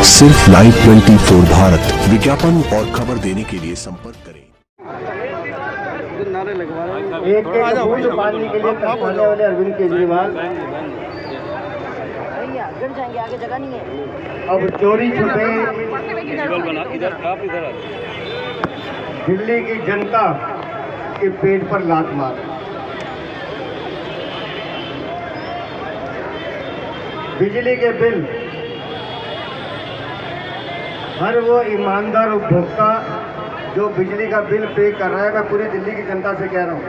सिर्फ लाइव 24 भारत। विज्ञापन और खबर देने के लिए संपर्क करें। एक बूंद पानी के लिए तरसने वाले अरविंद केजरीवाल आगे जगह नहीं है। अब चोरी छुपे दिल्ली की जनता के पेट पर लात मार। बिजली के बिल हर वो ईमानदार उपभोक्ता जो बिजली का बिल पे कर रहा है, मैं पूरी दिल्ली की जनता से कह रहा हूँ,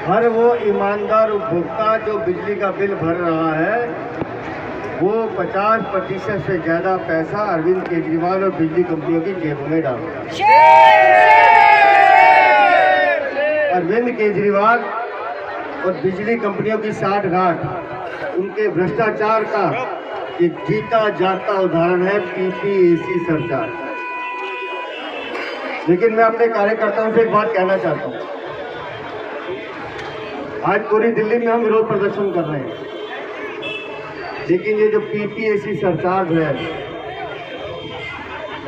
हर वो ईमानदार उपभोक्ता जो बिजली का बिल भर रहा है वो 50% से ज़्यादा पैसा अरविंद केजरीवाल और बिजली कंपनियों की जेबों में डाल रहा है। अरविंद केजरीवाल और बिजली कंपनियों की साठगांठ, उनके भ्रष्टाचार का एक जीता जाता उदाहरण है पीपीएसी सरकार। लेकिन मैं अपने कार्यकर्ताओं से एक बात कहना चाहता हूँ, आज पूरी दिल्ली में हम विरोध प्रदर्शन कर रहे हैं, लेकिन ये जो पीपीएसी सरकार है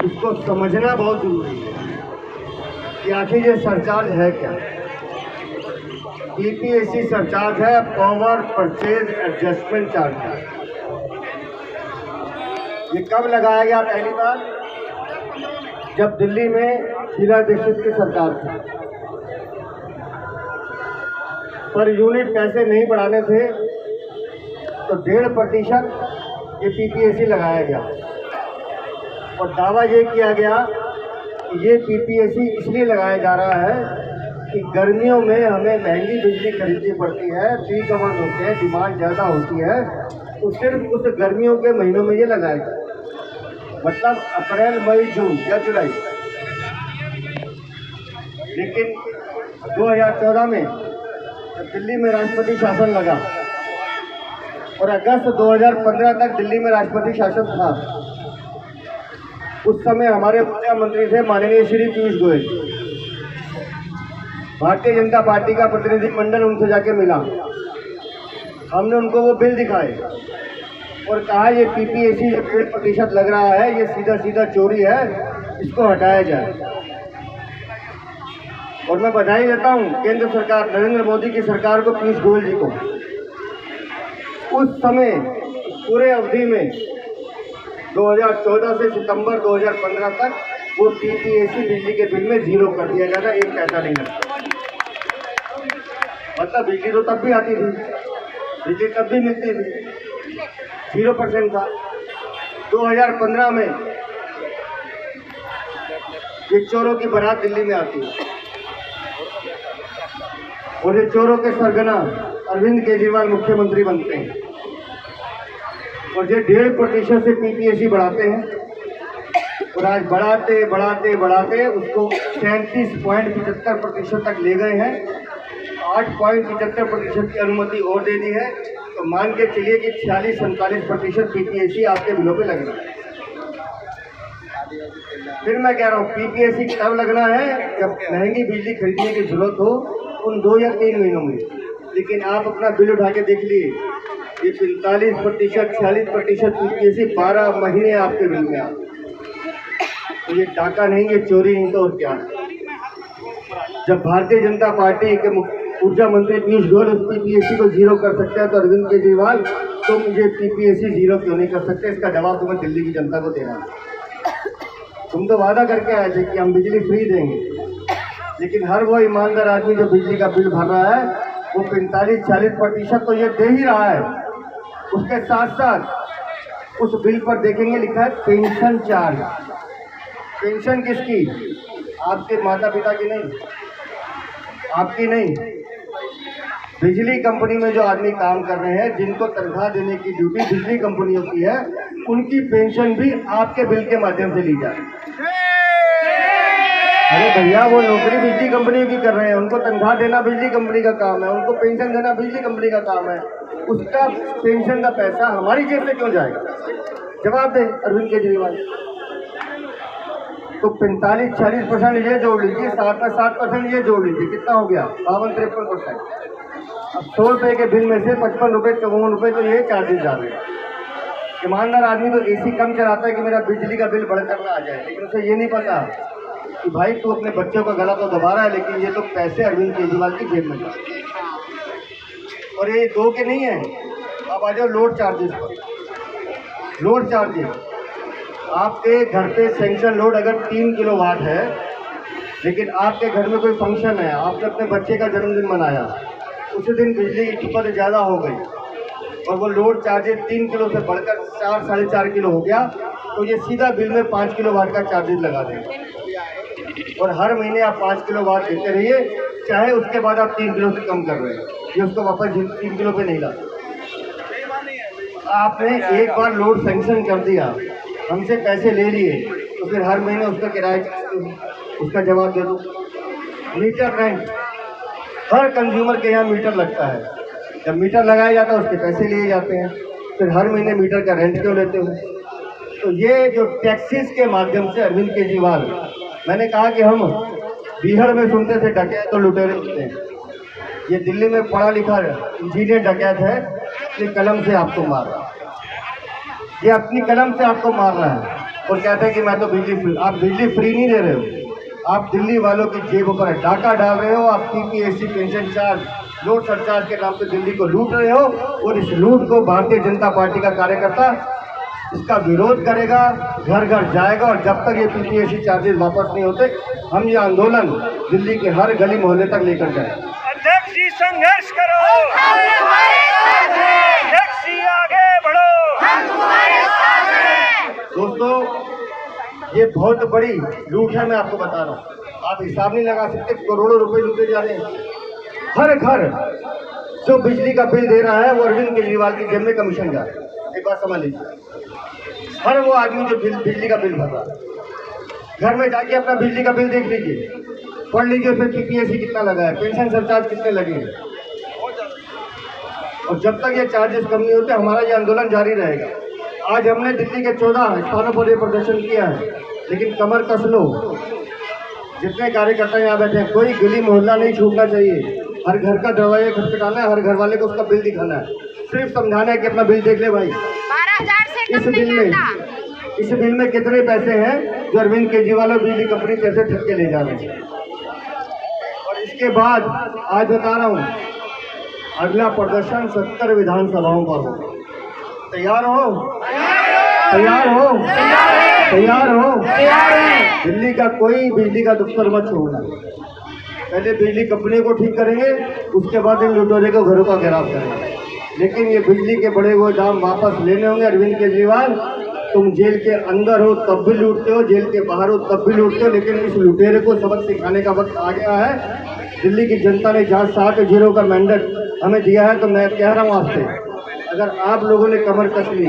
उसको समझना बहुत जरूरी है कि आखिर ये सरचार्ज है क्या। पीपीएसी सरचार्ज है पावर परचेज एडजस्टमेंट चार्ज। ये कब लगाया गया? पहली बार जब दिल्ली में शीला दीक्षित की सरकार थी, पर यूनिट पैसे नहीं बढ़ाने थे तो 1.5% ये पीपीएसी लगाया गया और दावा ये किया गया कि ये पीपीएसी इसलिए लगाया जा रहा है कि गर्मियों में हमें महंगी बिजली खरीदनी पड़ती है, पीक आवर्स होते हैं, डिमांड ज़्यादा होती है, तो सिर्फ उस गर्मियों के महीनों में ये लगाया गया, मतलब अप्रैल मई जून या जुलाई। लेकिन 2014 में जब दिल्ली में राष्ट्रपति शासन लगा और अगस्त 2015 तक दिल्ली में राष्ट्रपति शासन था, उस समय हमारे मुख्यमंत्री थे माननीय श्री पीयूष गोयल। भारतीय जनता पार्टी का प्रतिनिधिमंडल उनसे जाके मिला, हमने उनको वो बिल दिखाए और कहा ये पीपीएसी 1% लग रहा है, ये सीधा सीधा चोरी है, इसको हटाया जाए। और मैं बधाई देता हूँ केंद्र सरकार, नरेंद्र मोदी की सरकार को, पीयूष गोयल जी को। उस समय पूरे अवधि में 2014 से सितंबर 2015 तक वो पीपीएसी बिजली के बिल में 0 कर दिया गया था, एक पैसा नहीं लगता। मतलब बिजली तो तब भी आती थी, बिजली तब भी मिलती थी, 0% था। 2015 में ये चोरों की बारात दिल्ली में आती है और ये चोरों के सरगना अरविंद केजरीवाल मुख्यमंत्री बनते हैं और ये 1.5% से पीपीएसी बढ़ाते हैं और आज बढ़ाते बढ़ाते बढ़ाते उसको 37.75% तक ले गए हैं। 8.75% की अनुमति और दे दी है, तो मान के चलिए कि 46-47% पीपीएसी आपके बिलों पे लग रहा है। फिर मैं कह रहा हूँ पीपीएसी तब लगना है जब महंगी बिजली खरीदने की जरूरत हो, उन 2 या 3 महीनों में। लेकिन आप अपना बिल उठा के देख लिए, ये 45%, 46% पीपीएसी 12 महीने आपके बिल में आते। तो ये डाका नहीं, ये चोरी नहीं, तो और क्या है। जब भारतीय जनता पार्टी के ऊर्जा मंत्री पीयूष गोयल उस पीपीएसी को 0 कर सकते हैं, तो अरविंद केजरीवाल तुम मुझे पीपीएसी 0 क्यों नहीं कर सकते? इसका जवाब तुम्हें दिल्ली की जनता को देना है। तुम तो वादा करके आए थे कि हम बिजली फ्री देंगे, लेकिन हर वो ईमानदार आदमी जो बिजली का बिल भर रहा है वो 45-40% तो ये दे ही रहा है। उसके साथ साथ उस बिल पर देखेंगे लिखा है पेंशन चार्ज। पेंशन किसकी? आपके माता पिता की नहीं, आपकी नहीं। बिजली कंपनी में जो आदमी काम कर रहे हैं, जिनको तनख्वाह देने की ड्यूटी बिजली कंपनियों की है, उनकी पेंशन भी आपके बिल के माध्यम से ली जाए। अरे भैया, वो नौकरी बिजली कंपनी की कर रहे हैं, उनको तनख्वाह देना बिजली कंपनी का काम है, उनको पेंशन देना बिजली कंपनी का काम है। उसका पेंशन का पैसा हमारी जेब से क्यों जाएगा? जवाब दे अरविंद केजरीवाल। तो 45-46% ये जोड़ लीजिए, 7% ये जोड़ लीजिए, कितना हो गया? 52-53%। अब 100 रुपये के बिल में से 55 रुपये 54 रुपये तो ये चार्जेस जा रहे हैं। ईमानदार आदमी तो एसी कम चलाता है कि मेरा बिजली का बिल बढ़कर ना आ जाए, लेकिन उसे ये नहीं पता कि भाई तू अपने बच्चों का गला तो दबा रहा है, लेकिन ये तो पैसे अरविंद केजरीवाल की जेब में जाते हैं। और ये दो के नहीं है। अब आ जाओ लोड चार्जेस पर। लोड चार्जेस, आपके घर पे सेंक्शन लोड अगर 3 किलोवाट है, लेकिन आपके घर में कोई फंक्शन है, आपने अपने बच्चे का जन्मदिन मनाया, उसी दिन बिजली की खपत ज़्यादा हो गई और वो लोड चार्जेस 3 किलो से बढ़कर 4 साढ़े 4 किलो हो गया, तो ये सीधा बिल में 5 किलोवाट का चार्जेस लगा देंगे और हर महीने आप 5 किलोवाट देते रहिए, चाहे उसके बाद आप 3 किलो से कम कर रहे हैं, ये उसको वापस 3 किलो पे नहीं लाते। आपने एक बार लोड सैंक्शन कर दिया, हमसे पैसे ले लिए, तो फिर हर महीने उसका किराया, उसका जवाब दे दो। मीटर रेंट, हर कंज्यूमर के यहाँ मीटर लगता है, जब मीटर लगाया जाता है उसके पैसे लिए जाते हैं, फिर हर महीने मीटर का रेंट क्यों लेते हो? तो ये जो टैक्सेस के माध्यम से अरविंद केजरीवाल, मैंने कहा कि हम बिहार में सुनते थे डकैत तो लुटेरे होते हैं, ये दिल्ली में पढ़ा लिखा इंजीनियर डकैत है, ये कलम से आपको मार रहा है, ये अपनी कलम से आपको मार रहा है और कहते हैं कि मैं तो बिजली फ्री। आप बिजली फ्री नहीं दे रहे हो, आप दिल्ली वालों की जेब पर डाका डाल रहे हो, आप PPSC pension charge, load surcharge के नाम पे दिल्ली को लूट रहे हो और इस लूट को भारतीय जनता पार्टी का कार्यकर्ता इसका विरोध करेगा, घर घर जाएगा और जब तक ये पीपीएससी चार्जेस वापस नहीं होते, हम ये आंदोलन दिल्ली के हर गली मोहल्ले तक लेकर जाएंगे। अध्यक्ष जी संघर्ष करो, अध्यक्ष जी आगे बढ़ो। दोस्तों, ये बहुत बड़ी लूट है, मैं आपको बता रहा हूँ, आप हिसाब नहीं लगा सकते, करोड़ों रुपए लूटे जा रहे हैं। हर घर जो बिजली का बिल दे रहा है वो अरविंद केजरीवाल की जेब में कमीशन जा रहा है। एक बात समझ लीजिए, हर वो आदमी जो बिजली का बिल भर रहा है, घर में जाके अपना बिजली का बिल देख लीजिए, पढ़ लीजिए उसमें पीपीएससी कितना लगा है, पेंशन सरचार्ज कितने लगे हैं, और जब तक ये चार्जेस कम नहीं होते हमारा ये आंदोलन जारी रहेगा। आज हमने दिल्ली के 14 स्थानों पर ये प्रदर्शन किया है, लेकिन कमर कस लो, जितने कार्यकर्ता यहाँ बैठे हैं, कोई गली मोहल्ला नहीं छूटना चाहिए, हर घर का दरवाजा खटखटाना है, हर घर वाले को उसका बिल दिखाना है, सिर्फ समझाना है कि अपना बिल देख ले भाई। 12,000 से कम नहीं आता। इस बिल में कितने पैसे हैं जो अरविंद केजरीवाल और बिजली कंपनी पैसे ठग के ले जा रहे हैं। और इसके बाद आज बता रहा हूँ, अगला प्रदर्शन 70 विधानसभाओं पर होगा। तैयार हो? तैयार हो? तैयार हो? दिल्ली का कोई बिजली का दफ्तर मत छोड़ना, पहले बिजली कंपनी को ठीक करेंगे, उसके बाद इन लुटेरे को घरों का घेराव करेंगे। लेकिन ये बिजली के बड़े हुए दाम वापस लेने होंगे। अरविंद केजरीवाल, तुम जेल के अंदर हो तब भी लूटते हो, जेल के बाहर हो तब भी लूटते हो, लेकिन इस लुटेरे को सबक सिखाने का वक्त आ गया है। दिल्ली की जनता ने जहाँ 7-0 का मैंडेट हमें दिया है, तो मैं कह रहा हूँ आपसे, अगर आप लोगों ने कमर कस ली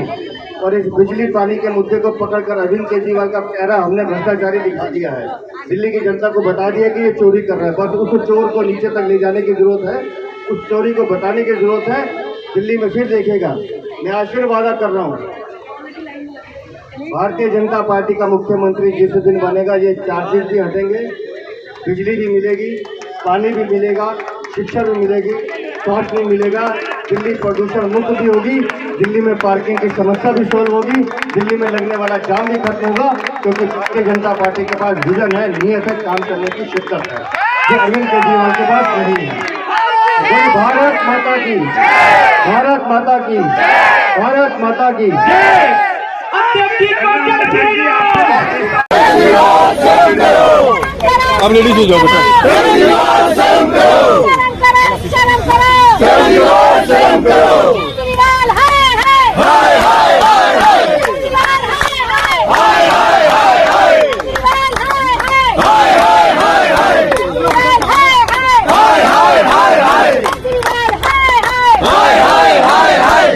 और इस बिजली पानी के मुद्दे को पकड़कर अरविंद केजरीवाल का चेहरा हमने भ्रष्टाचारी दिखा दिया है, दिल्ली की जनता को बता दिया कि ये चोरी कर रहा है, बस उस चोर को नीचे तक ले जाने की जरूरत है, उस चोरी को बताने की जरूरत है। दिल्ली में फिर देखेगा, मैं आज फिर वादा कर रहा हूँ, भारतीय जनता पार्टी का मुख्यमंत्री जिस दिन बनेगा, ये चार्जेस भी हटेंगे, बिजली भी मिलेगी, पानी भी मिलेगा, शिक्षा भी मिलेगी, स्वास्थ्य भी मिलेगा, दिल्ली प्रदूषण मुक्त भी होगी, दिल्ली में पार्किंग की समस्या भी सोल्व होगी, दिल्ली में लगने वाला जाम भी खत्म होगा, क्योंकि भारतीय जनता पार्टी के पास विजन है, नियत है, काम करने की शिद्दत है, जो अरविंद केजरीवाल के पास नहीं है। बोल भारत माता की, भारत माता की, भारत माता की। अब लेडीज हो जाओ बेटा। शर्म करो, शर्म करो, शर्म करो। केजरीवाल हाय हाय हाय हाय हाय हाय। केजरीवाल हाय हाय हाय हाय हाय हाय। केजरीवाल हाय हाय हाय हाय हाय हाय। केजरीवाल हाय हाय हाय हाय हाय हाय। केजरीवाल हाय हाय हाय हाय हाय।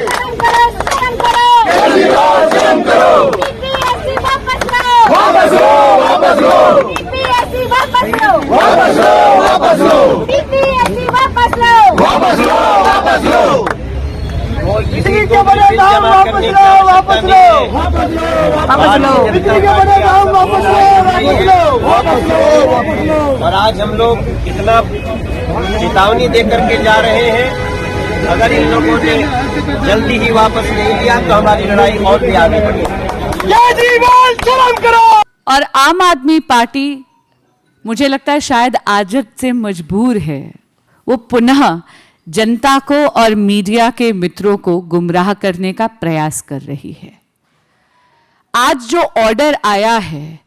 शर्म करो, केजरीवाल शर्म करो। पीपीएससी वापस लो, वापस लो, वापस लो। पीपीएससी वापस लो, वापस लो, वापस लो। पीपीएससी वापस लो, वापस लो, वापस लो। बिजली के बड़े दाम वापस लो, वापस लो, वापस लो, वापस लो। बिजली के बड़े दाम वापस लो, वापस लो, वापस लो, वापस लो। और आज हम लोग इतना चेतावनी दे करके जा रहे हैं अगर इन लोगों ने जल्दी ही वापस नहीं लिया तो हमारी लड़ाई और भी आगे बढ़ेगी। केजरीवाल शर्म करो। और आम आदमी पार्टी मुझे लगता है शायद आदत से मजबूर है, वो पुनः जनता को और मीडिया के मित्रों को गुमराह करने का प्रयास कर रही है। आज जो ऑर्डर आया है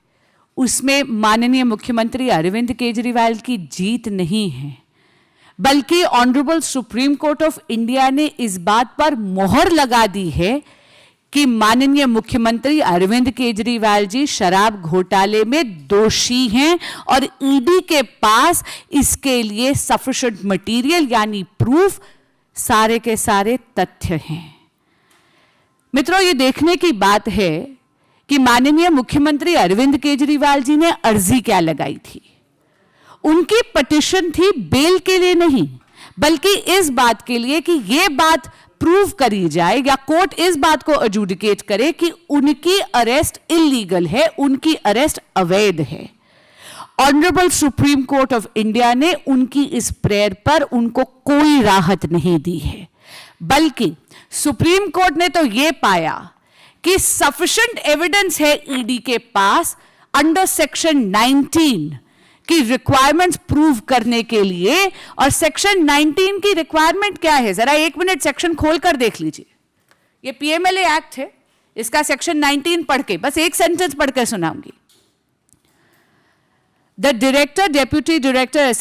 उसमें माननीय मुख्यमंत्री अरविंद केजरीवाल की जीत नहीं है, बल्कि honourable supreme court of India ने इस बात पर मोहर लगा दी है कि माननीय मुख्यमंत्री अरविंद केजरीवाल जी शराब घोटाले में दोषी हैं और ईडी के पास इसके लिए सफिशिएंट मटेरियल यानी प्रूफ, सारे के सारे तथ्य हैं। मित्रों, ये देखने की बात है कि माननीय मुख्यमंत्री अरविंद केजरीवाल जी ने अर्जी क्या लगाई थी। उनकी पिटीशन थी बेल के लिए नहीं, बल्कि इस बात के लिए कि यह बात प्रूव करी जाए या कोर्ट इस बात को एडजुडिकेट करे कि उनकी अरेस्ट इलीगल है, उनकी अरेस्ट अवैध है। Honourable supreme court of India ने उनकी इस प्रेयर पर उनको कोई राहत नहीं दी है, बल्कि सुप्रीम कोर्ट ने तो यह पाया कि सफिशिएंट एविडेंस है ईडी के पास अंडर सेक्शन 19 की रिक्वायरमेंट्स प्रूव करने के लिए। और सेक्शन 19 की रिक्वायरमेंट क्या है, जरा एक मिनट सेक्शन खोलकर देख लीजिए। ये पीएमएलए एक्ट है, इसका सेक्शन 19 पढ़ के बस एक सेंटेंस पढ़कर सुनाऊंगी। The director, deputy director,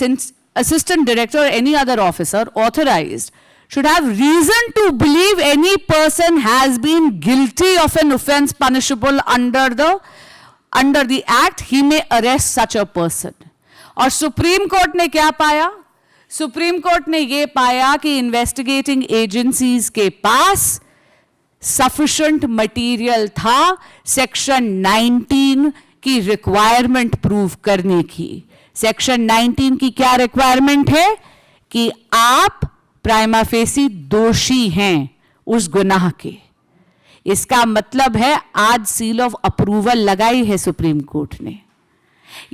assistant director or any other officer authorized should have reason to believe any person has been guilty of an offense punishable under the act, he may arrest such a person. और supreme court ने क्या पाया? Supreme court ने यह पाया कि investigating agencies के पास sufficient material था सेक्शन 19 की रिक्वायरमेंट प्रूव करने की। सेक्शन 19 की क्या रिक्वायरमेंट है कि आप प्राइमा फेसी दोषी हैं उस गुनाह के। इसका मतलब है आज सील ऑफ अप्रूवल लगाई है सुप्रीम कोर्ट ने।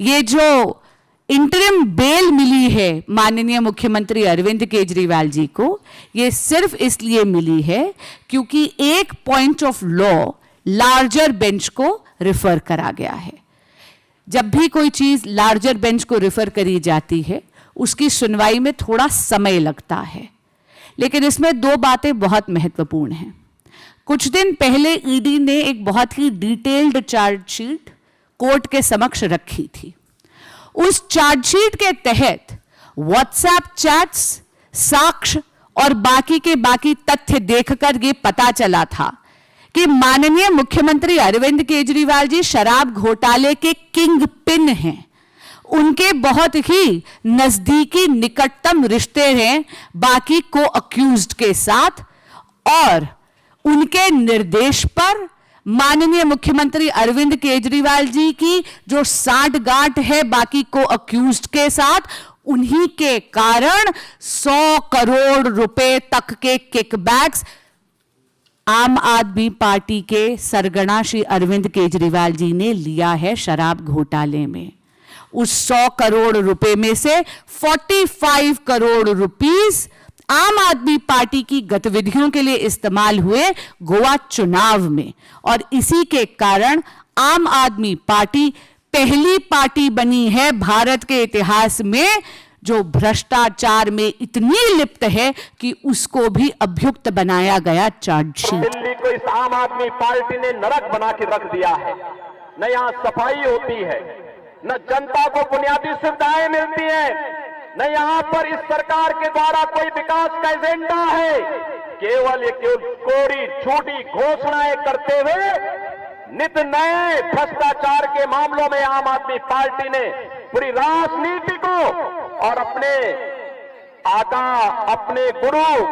ये जो इंटरिम बेल मिली है माननीय मुख्यमंत्री अरविंद केजरीवाल जी को, ये सिर्फ इसलिए मिली है क्योंकि एक point of law larger bench को रिफर करा गया है। जब भी कोई चीज लार्जर बेंच को रिफर करी जाती है उसकी सुनवाई में थोड़ा समय लगता है, लेकिन इसमें दो बातें बहुत महत्वपूर्ण हैं। कुछ दिन पहले ईडी ने एक बहुत ही डिटेल्ड चार्जशीट कोर्ट के समक्ष रखी थी। उस चार्जशीट के तहत व्हाट्सएप चैट्स, साक्ष्य और बाकी के बाकी तथ्य देखकर यह पता चला था कि माननीय मुख्यमंत्री अरविंद केजरीवाल जी शराब घोटाले के किंग पिन हैं। उनके बहुत ही नजदीकी निकटतम रिश्ते हैं बाकी को अक्यूज्ड के साथ, और उनके निर्देश पर माननीय मुख्यमंत्री अरविंद केजरीवाल जी की जो साठगांठ है बाकी को अक्यूज्ड के साथ, उन्हीं के कारण 100 करोड़ रुपए तक के किकबैक्स आम आदमी पार्टी के सरगना श्री अरविंद केजरीवाल जी ने लिया है शराब घोटाले में। उस 100 करोड़ रुपए में से 45 करोड़ रुपीस आम आदमी पार्टी की गतिविधियों के लिए इस्तेमाल हुए गोवा चुनाव में, और इसी के कारण आम आदमी पार्टी पहली पार्टी बनी है भारत के इतिहास में जो भ्रष्टाचार में इतनी लिप्त है कि उसको भी अभियुक्त बनाया गया चार्जशीट। दिल्ली को इस आम आदमी पार्टी ने नरक बना के रख दिया है। न यहाँ सफाई होती है, न जनता को बुनियादी सुविधाएं मिलती हैं, न यहाँ पर इस सरकार के द्वारा कोई विकास का एजेंडा है। केवल कोरी झूठी घोषणाएं करते हुए नित नए भ्रष्टाचार के मामलों में आम आदमी पार्टी ने पूरी राजनीति को और अपने आका, अपने गुरु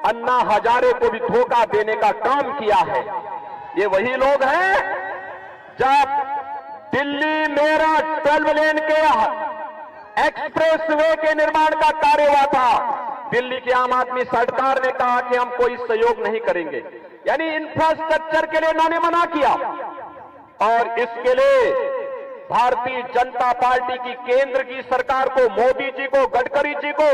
अन्ना हजारे को भी धोखा देने का काम किया है। ये वही लोग हैं जब दिल्ली मेरठ 12 लेन के एक्सप्रेसवे के निर्माण का कार्य हुआ था, दिल्ली की आम आदमी सरकार ने कहा कि हम कोई सहयोग नहीं करेंगे, यानी इंफ्रास्ट्रक्चर के लिए उन्होंने मना किया। और इसके लिए भारतीय जनता पार्टी की केंद्र की सरकार को, मोदी जी को, गडकरी जी को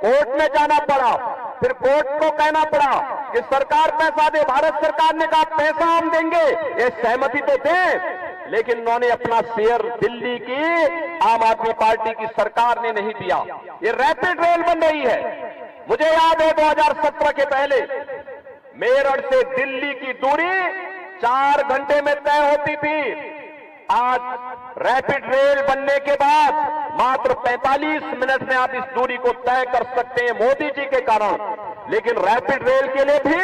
कोर्ट में जाना पड़ा। फिर बोर्ड को कहना पड़ा कि सरकार पैसा दे, भारत सरकार ने कहा पैसा हम देंगे, ये सहमति तो दें, लेकिन उन्होंने अपना शेयर दिल्ली की आम आदमी पार्टी की सरकार ने नहीं दिया। ये रैपिड रेल बन रही है। मुझे याद है 2017 के पहले मेरठ से दिल्ली की दूरी 4 घंटे में तय होती थी। आज रैपिड रेल बनने के बाद मात्र 45 मिनट में आप इस दूरी को तय कर सकते हैं मोदी जी के कारण। लेकिन रैपिड रेल के लिए भी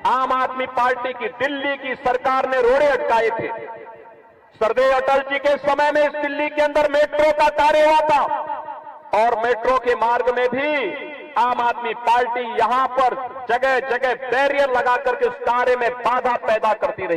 आम आदमी पार्टी की दिल्ली की सरकार ने रोड़े अटकाए थे। सरदेव अटल जी के समय में इस दिल्ली के अंदर मेट्रो का कार्य हुआ था और मेट्रो के मार्ग में भी आम आदमी पार्टी यहां पर जगह जगह बैरियर लगा करके उस कार्य में बाधा पैदा करती रही।